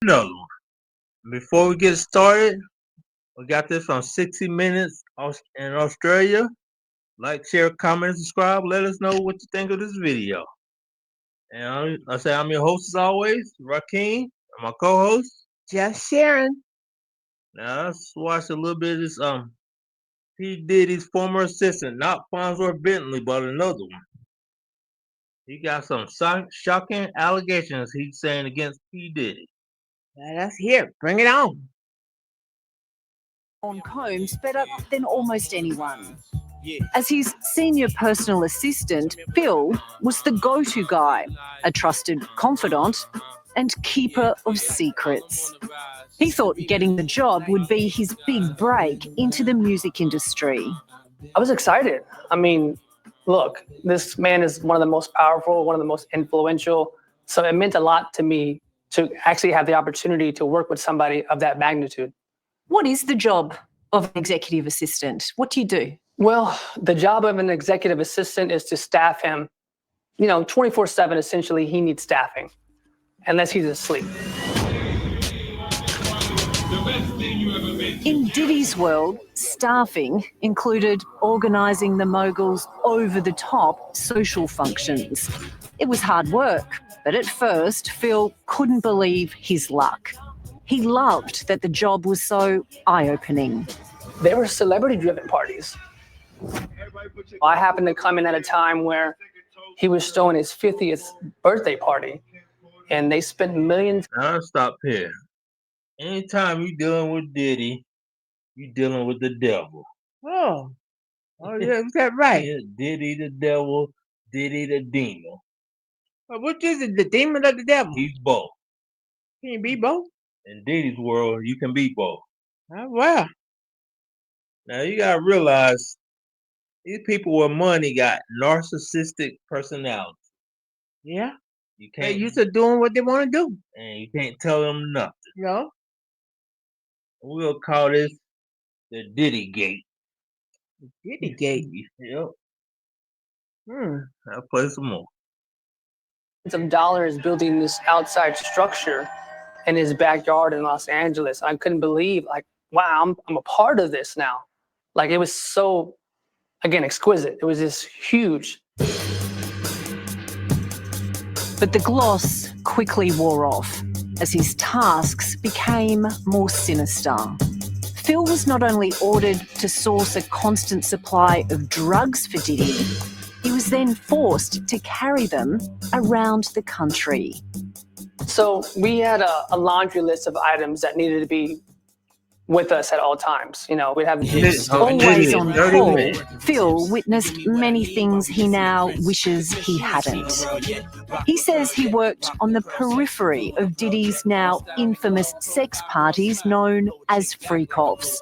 another one. Before we get started, we got this on 60 Minutes in Australia. Like, share, comment, and subscribe. Let us know what you think of this video. And I'm your host as always, Rakeem, and my co-host, Just Sharon. Now let's watch a little bit of this P. Diddy's former assistant, not Fonzworth Bentley, but another one. He got some shocking allegations he's saying against P. Diddy. Let us hear it. Bring it on. On Combs better than almost anyone. As his senior personal assistant, Phil was the go-to guy, a trusted confidant and keeper of secrets. He thought getting the job would be his big break into the music industry. I was excited. I mean, look, this man is one of the most powerful, one of the most influential. So it meant a lot to me to actually have the opportunity to work with somebody of that magnitude. What is the job of an executive assistant? What do you do? Well, the job of an executive assistant is to staff him, 24/7, essentially. He needs staffing, unless he's asleep. In Diddy's world, staffing included organising the mogul's over-the-top social functions. It was hard work, but at first, Phil couldn't believe his luck. He loved that the job was so eye-opening. They were celebrity-driven parties. I happened to come in at a time where he was throwing his 50th birthday party, and they spent millions. I'll stop here. Anytime you're dealing with Diddy, you're dealing with the devil. Oh yeah, is that right? Yeah, Diddy the devil, Diddy the demon. Well, which is it, the demon or the devil? He's both. Can you be both? In Diddy's world, you can be both. Oh, wow. Now, you got to realize, these people with money got narcissistic personalities. Yeah. You They're can't, used to doing what they want to do. and you can't tell them nothing. No. We'll call this the Diddy Gate. Diddy Gate. Yep. I'll play some more. Of dollars building this outside structure in his backyard in Los Angeles. I couldn't believe, wow, I'm a part of this now. It was so, again, exquisite. It was just huge. But the gloss quickly wore off as his tasks became more sinister. Phil was not only ordered to source a constant supply of drugs for Diddy, he was then forced to carry them around the country. So we had a laundry list of items that needed to be with us at all times. We'd have always on call. Phil witnessed many things he now wishes he hadn't. He says he worked on the periphery of Diddy's now infamous sex parties known as freak-offs,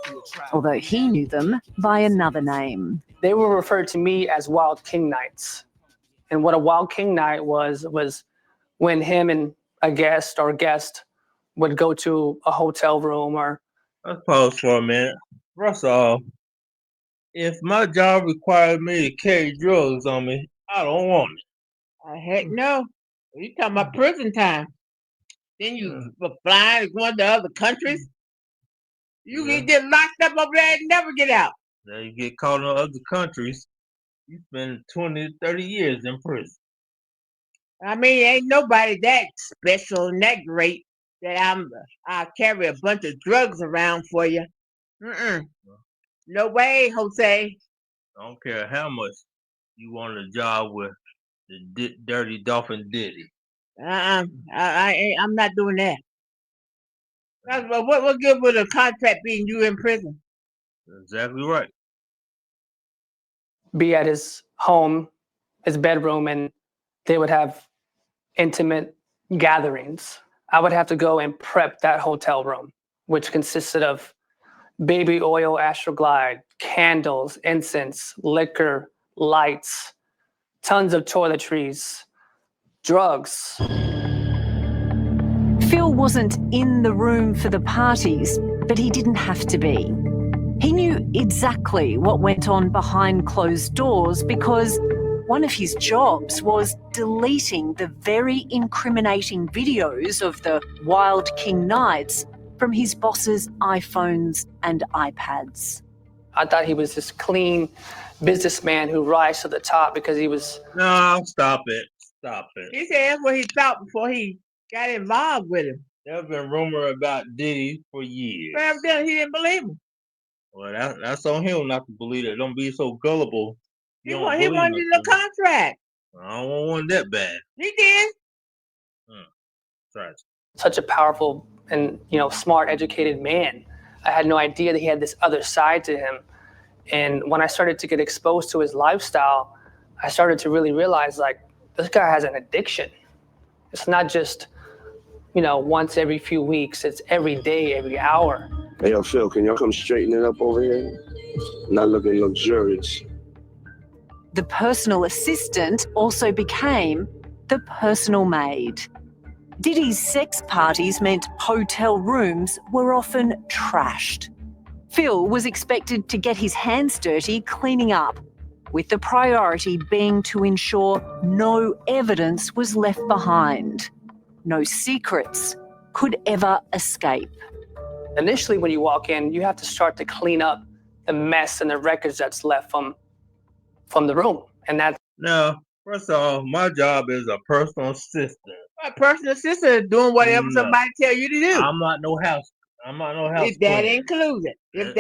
although he knew them by another name. They were referred to me as Wild King Nights. And what a Wild King Night was when him and a guest would go to a hotel room or... Let's pause for a minute. First off, if my job requires me to carry drugs on me, I don't want it. Heck no. You talking about prison time. Then you flying, going to other countries. You get locked up over there and never get out. Now you get caught in other countries, you spend 20 to 30 years in prison. I mean, ain't nobody that special and that great that I'll carry a bunch of drugs around for you. No way, Jose. I don't care how much you want a job with the dirty dolphin Diddy. I'm not doing that. What good would a contract being you in prison? Exactly right. Be at his home, his bedroom, and they would have intimate gatherings. I would have to go and prep that hotel room, which consisted of baby oil, Astroglide, candles, incense, liquor, lights, tons of toiletries, drugs. Phil wasn't in the room for the parties, but he didn't have to be. He knew exactly what went on behind closed doors because one of his jobs was deleting the very incriminating videos of the Wild King nights from his boss's iPhones and iPads. I thought he was this clean businessman who rise to the top because he was... No, stop it. Stop it. He said that's what he thought before he got involved with him. There's been rumor about Diddy for years. But evidently he didn't believe him. Well, that's on him not to believe it. Don't be so gullible. He wanted the contract. I don't want one that bad. He did. Right. Such a powerful and, smart, educated man. I had no idea that he had this other side to him. And when I started to get exposed to his lifestyle, I started to really realize, like, this guy has an addiction. It's not just, once every few weeks. It's every day, every hour. Hey, yo, Phil, can y'all come straighten it up over here? Not looking luxurious. The personal assistant also became the personal maid. Diddy's sex parties meant hotel rooms were often trashed. Phil was expected to get his hands dirty cleaning up, with the priority being to ensure no evidence was left behind. No secrets could ever escape. Initially, when you walk in, you have to start to clean up the mess and the records that's left from the room. And that's... No, first of all, my job is a personal assistant. A personal assistant is doing whatever somebody tell you to do. I'm not no house. If that includes it. If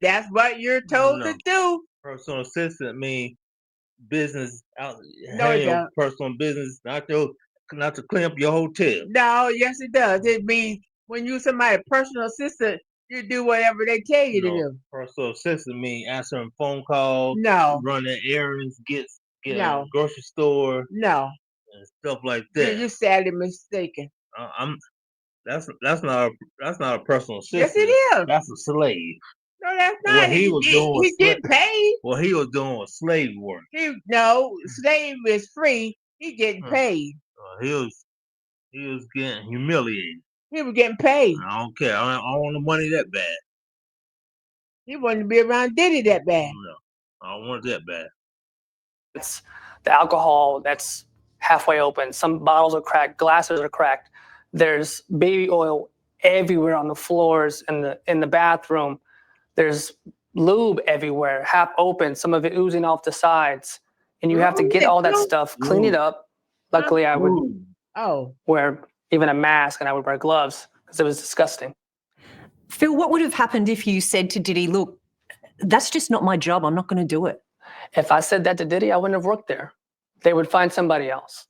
that's what you're told to do. Personal assistant means business out. No, it don't. Personal business, not to clean up your hotel. No, yes it does. It means when you somebody personal assistant, you do whatever they tell you to do. Personal assistant means answering phone calls. No. Running errands, get a grocery store. No. And stuff like that. You're sadly mistaken. That's not a personal assistant. Yes, it is. That's a slave. No, that's not. What he was doing. He get paid. What he was doing was slave work. Slave is free. He getting paid. He was getting humiliated. He was getting paid. I don't care. I don't want the money that bad. He wanted to be around Diddy that bad. No, I don't want it that bad. It's the alcohol that's halfway open. Some bottles are cracked. Glasses are cracked. There's baby oil everywhere on the floors in the bathroom. There's lube everywhere, half open, some of it oozing off the sides. And you have to get all that stuff, clean it up. Luckily, I would wear even a mask and I would wear gloves because it was disgusting. Phil, what would have happened if you said to Diddy, look, that's just not my job. I'm not going to do it. If I said that to Diddy, I wouldn't have worked there. They would find somebody else.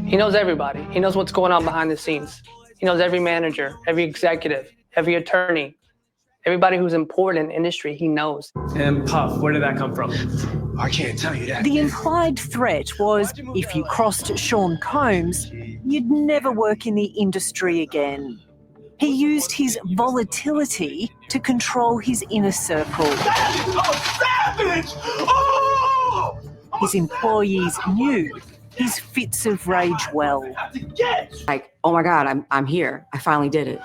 He knows everybody. He knows what's going on behind the scenes. He knows every manager, every executive, every attorney, everybody who's important in the industry, he knows. And Puff, where did that come from? I can't tell you that. The implied threat was if you crossed Sean Combs, you'd never work in the industry again. He used his volatility to control his inner circle. Savage! Oh! His employees knew his fits of rage well. Like, oh my God, I'm here. I finally did it.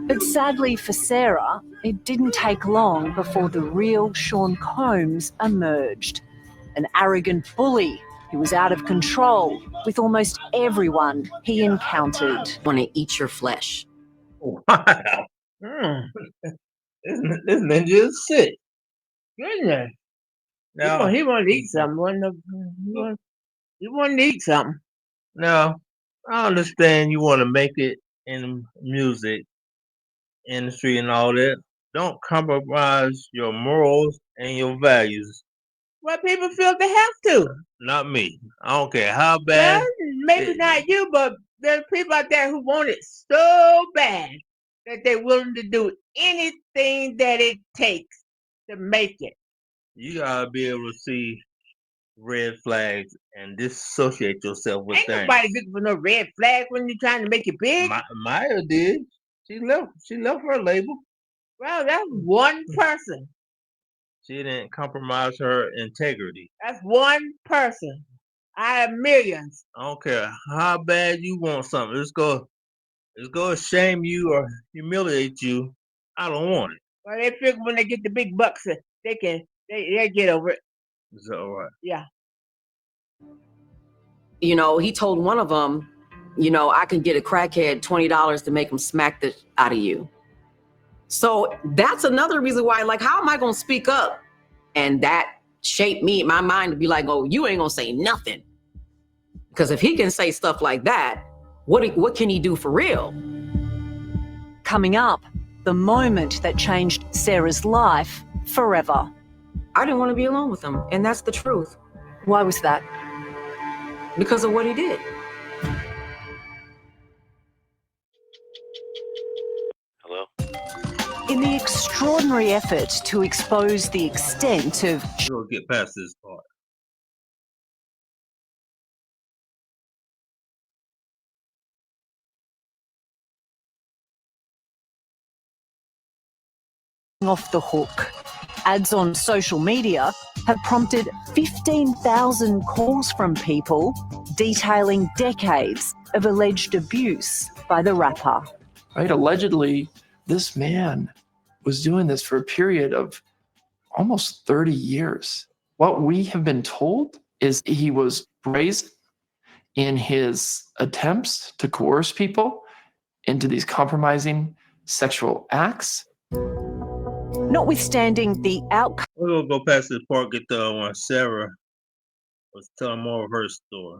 But sadly for Sarah, it didn't take long before the real Sean Combs emerged. An arrogant bully who was out of control with almost everyone he encountered. I want to eat your flesh. Wow. This ninja is sick. Goodness. Now, He wanted to eat something. He wanted to eat something. Now, I understand you want to make it in the music industry and all that. Don't compromise your morals and your values. Well, people feel they have to. Not me. I don't care how bad. Well, maybe not you, but there's people out there who want it so bad that they're willing to do anything that it takes to make it. You gotta be able to see red flags and disassociate yourself with Ain't things. nobody looking for no red flag when you're trying to make it big. Maya did. She left her label. Well, that's one person. She didn't compromise her integrity. That's one person out of millions. I don't care how bad you want something. It's go shame you or humiliate you. I don't want it. Well, they figure when they get the big bucks, they get over it. Is that all right? Yeah. You know, he told one of them, you know, I can get a crackhead $20 to make him smack the out of you. So that's another reason why, like, how am I going to speak up? And that shaped me, my mind, to be like, oh, you ain't going to say nothing. Because if he can say stuff like that, what can he do for real? Coming up, the moment that changed Sarah's life forever. I didn't want to be alone with him, and that's the truth. Why was that? Because of what he did. Hello? In the extraordinary effort to expose the extent of We'll get past this part. off the hook, ads on social media have prompted 15,000 calls from people detailing decades of alleged abuse by the rapper. Right? Allegedly, this man was doing this for a period of almost 30 years. What we have been told is he was brazen in his attempts to coerce people into these compromising sexual acts. Notwithstanding the outcome We're gonna go past this part, get the one Sarah was telling more of her story.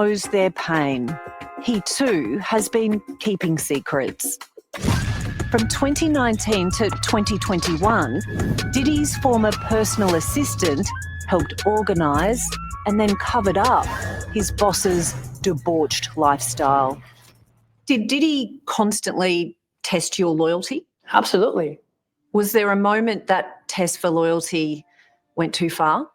knows their pain, he too has been keeping secrets. From 2019 to 2021, Diddy's former personal assistant helped organise and then covered up his boss's debauched lifestyle. Did Diddy constantly test your loyalty? Absolutely. Was there a moment that test for loyalty went too far?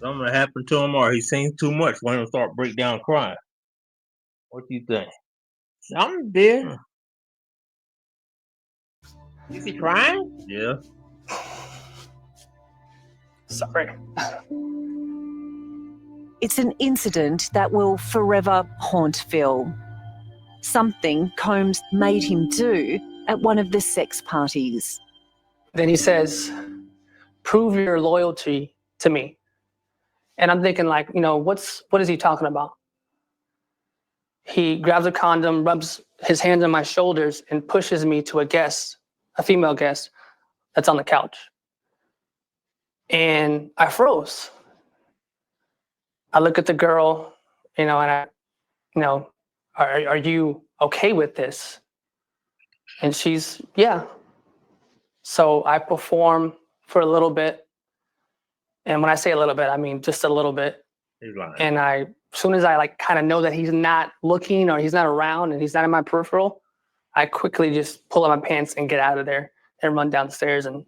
Something happened to him, or he seen too much when he start break down crying. What do you think? Something did. Is he crying? Yeah. Sorry. It's an incident that will forever haunt Phil. Something Combs made him do at one of the sex parties. Then he says, prove your loyalty to me. And I'm thinking, like, you know, what is he talking about? He grabs a condom, rubs his hands on my shoulders, and pushes me to a female guest that's on the couch. And I froze. I look at the girl, you know, and are you okay with this? And she's, yeah. So I perform for a little bit. And when I say a little bit, I mean just a little bit. He's lying. And as soon as I kind of know that he's not looking or he's not around and he's not in my peripheral, I quickly just pull up my pants and get out of there and run downstairs and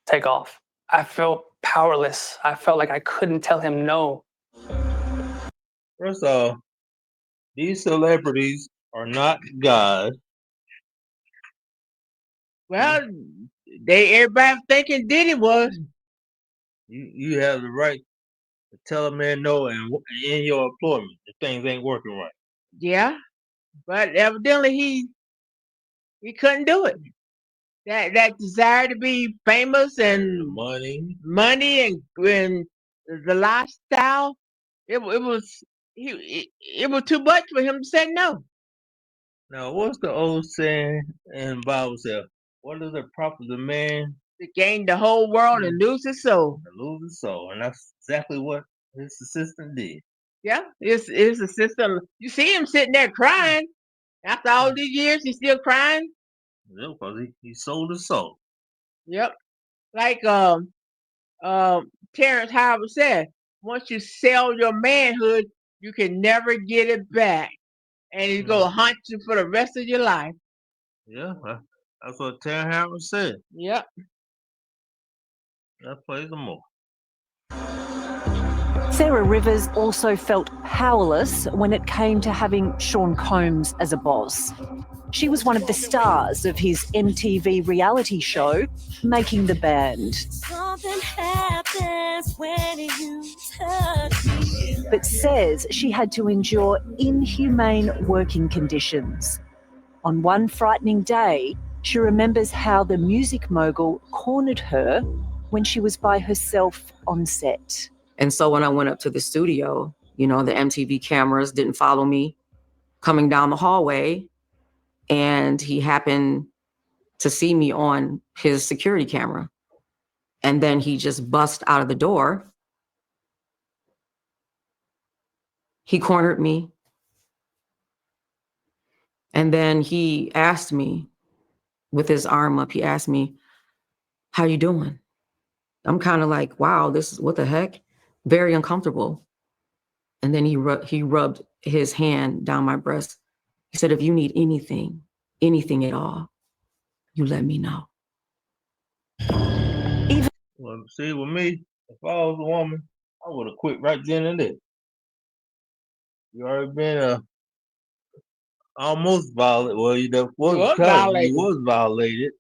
take off. I felt powerless. I felt like I couldn't tell him no. First of all, these celebrities are not God. Well, everybody thinking Diddy was. You have the right to tell a man no and in your employment if things ain't working right. Yeah, but evidently he couldn't do it. That desire to be famous and Money and the lifestyle, it was too much for him to say no. Now, what's the old saying in the Bible says? What is it profit the man To gain the whole world and lose his soul. to lose his soul? And that's exactly what his assistant did. Yeah, it's a system. You see him sitting there crying. After all these years, he's still crying. Yeah, because he sold his soul. Yep. Like Terrence Howard said, once you sell your manhood, you can never get it back. And it's going to haunt you for the rest of your life. Yeah, that's what Terrence Howard said. Yep. That plays them more. Sarah Rivers also felt powerless when it came to having Sean Combs as a boss. She was one of the stars of his MTV reality show, Making the Band. Something happens when you touch me. but says she had to endure inhumane working conditions. On one frightening day, she remembers how the music mogul cornered her when she was by herself on set. And so when I went up to the studio, you know, the MTV cameras didn't follow me coming down the hallway, and he happened to see me on his security camera. And then he just bust out of the door. He cornered me. And then he asked me, with his arm up, he asked me, "How you doing?" I'm kind of like, wow, this is what the heck? Very uncomfortable. And then he rubbed his hand down my breast. He said, "If you need anything at all, you let me know." Well, see, with me, if I was a woman, I would have quit right then and there. You already been almost violated. Well, you was violated.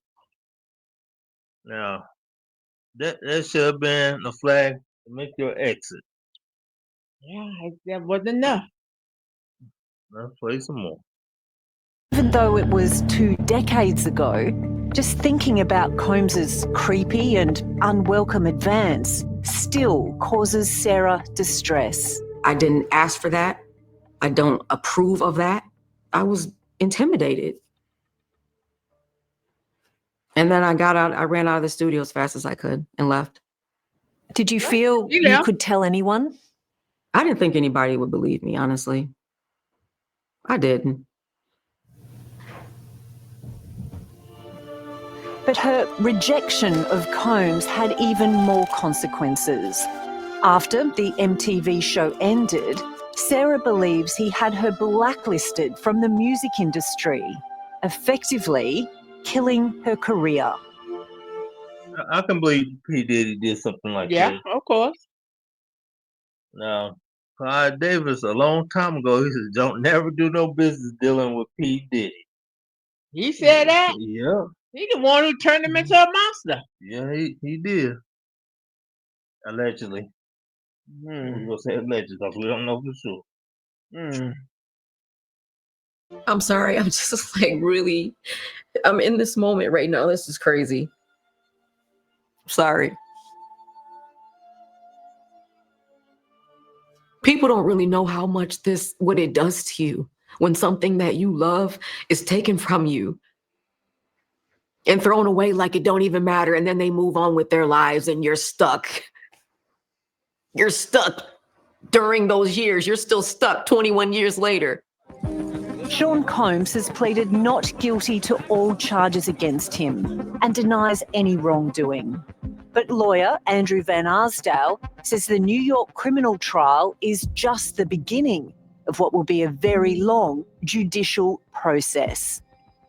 Now, that should have been a flag to make your exit. Yeah, that wasn't enough. Let's play some more. Even though it was 2 decades ago, just thinking about Combs's creepy and unwelcome advance still causes Sarah distress. I didn't ask for that. I don't approve of that. I was intimidated. And then I ran out of the studio as fast as I could and left. Did you feel you could tell anyone? I didn't think anybody would believe me, honestly. I didn't. But her rejection of Combs had even more consequences. After the MTV show ended, Sarah believes he had her blacklisted from the music industry, effectively killing her career. I can believe P. Diddy did something like that. Yeah, of course. Now, Clyde Davis, a long time ago, he said, "Don't never do no business dealing with P. Diddy." He said that? Yeah. He the one who turned him into a monster. Yeah, he did. Allegedly. We're going to say allegedly because we don't know for sure. I'm sorry. I'm just like really, I'm in this moment right now. This is crazy. Sorry. People don't really know how much what it does to you when something that you love is taken from you and thrown away like it don't even matter. And then they move on with their lives and you're stuck. You're stuck during those years. You're still stuck 21 years later. Sean Combs has pleaded not guilty to all charges against him and denies any wrongdoing. But lawyer Andrew Van Arsdale says the New York criminal trial is just the beginning of what will be a very long judicial process.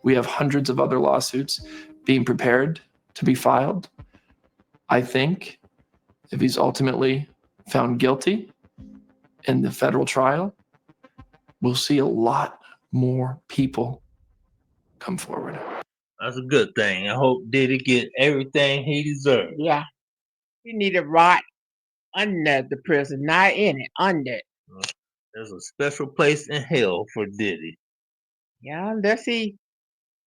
We have hundreds of other lawsuits being prepared to be filed. I think if he's ultimately found guilty in the federal trial, we'll see a lot more people come forward. That's a good thing. I hope Diddy get everything he deserves. Yeah. He need to rot under the prison, not in it, under it. There's a special place in hell for Diddy. Yeah, unless he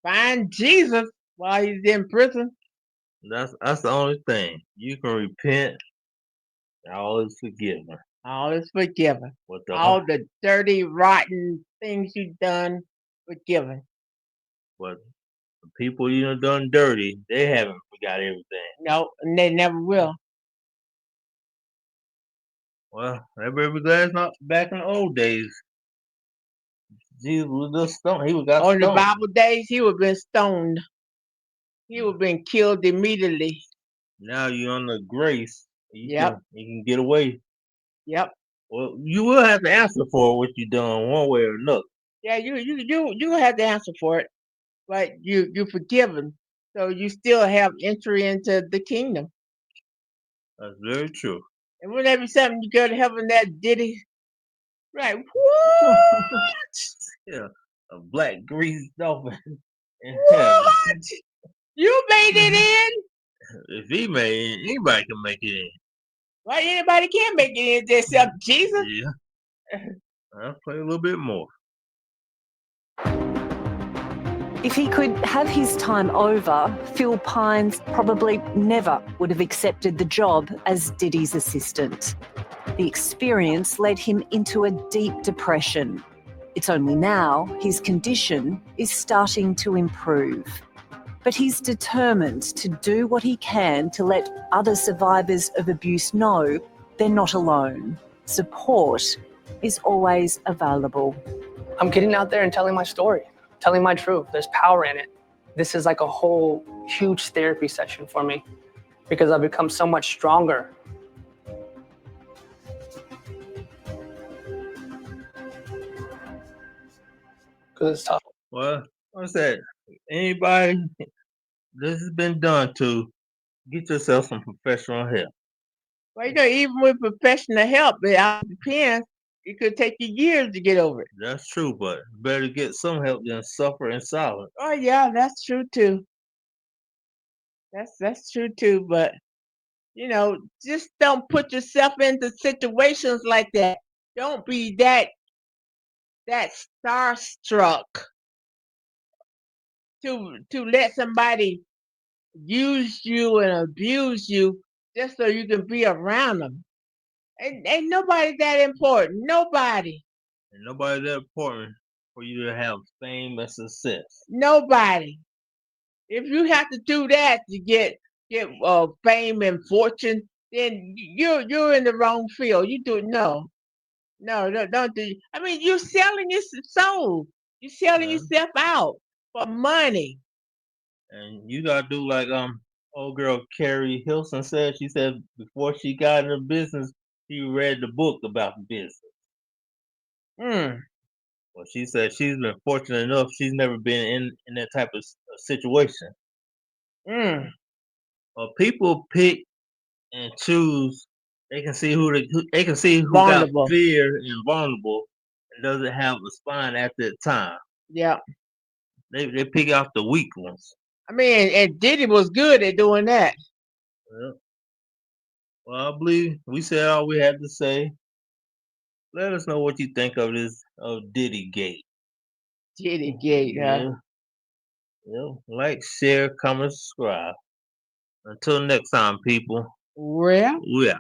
find Jesus while he's in prison. That's the only thing. You can repent, and all is forgiven. All is forgiven. All the dirty, rotten things you've done, forgiven. But the people you done dirty, they haven't forgot everything. No, and they never will. Well, everybody be glad it's not back in the old days. Jesus was just stoned. He was got On stoned. the Bible days, he would have been stoned. He would have been killed immediately. Now you're under grace. You can get away. Yep. Well, you will have to answer for what you done one way or another. Yeah, you have to answer for it, but you're forgiven, so you still have entry into the kingdom. That's very true. And wouldn't that be something you go to heaven that Diddy? Right. What? Yeah. A black greased dolphin. What? You made it in? If he made it, anybody can make it in. Well, anybody can make it in except Jesus. Yeah. I'll play a little bit more. If he could have his time over, Phil Pines probably never would have accepted the job as Diddy's assistant. The experience led him into a deep depression. It's only now his condition is starting to improve. But he's determined to do what he can to let other survivors of abuse know they're not alone. Support is always available. I'm getting out there and telling my story, telling my truth. There's power in it. This is like a whole huge therapy session for me because I've become so much stronger. Because it's tough. Well, what's that? Anybody this has been done to, get yourself some professional help. Well, even with professional help, it all depends. It could take you years to get over it. That's true, but better get some help than suffer in silence. Oh yeah, that's true too. That's true too. But just don't put yourself into situations like that. Don't be that starstruck to let somebody use you and abuse you just so you can be around them. Ain't nobody that important. Nobody. And nobody that important for you to have fame and success. Nobody. If you have to do that to get fame and fortune, then you're in the wrong field. You do no, don't do. I mean, you're selling your soul. You're selling yourself out for money. And you gotta do like old girl Carrie Hilson said. She said before she got into business, she read the book about the business. Well, she said she's been fortunate enough; she's never been in that type of situation. Well, people pick and choose. They can see who got Vulnerable. fear and vulnerable and doesn't have a spine at that time. Yeah. They pick out the weak ones. I mean, and Diddy was good at doing that. Yeah. Well, I believe we said all we had to say. Let us know what you think of this Diddy Gate. Diddy Gate, huh? Yeah. Like, share, comment, subscribe. Until next time, people. Well. We out.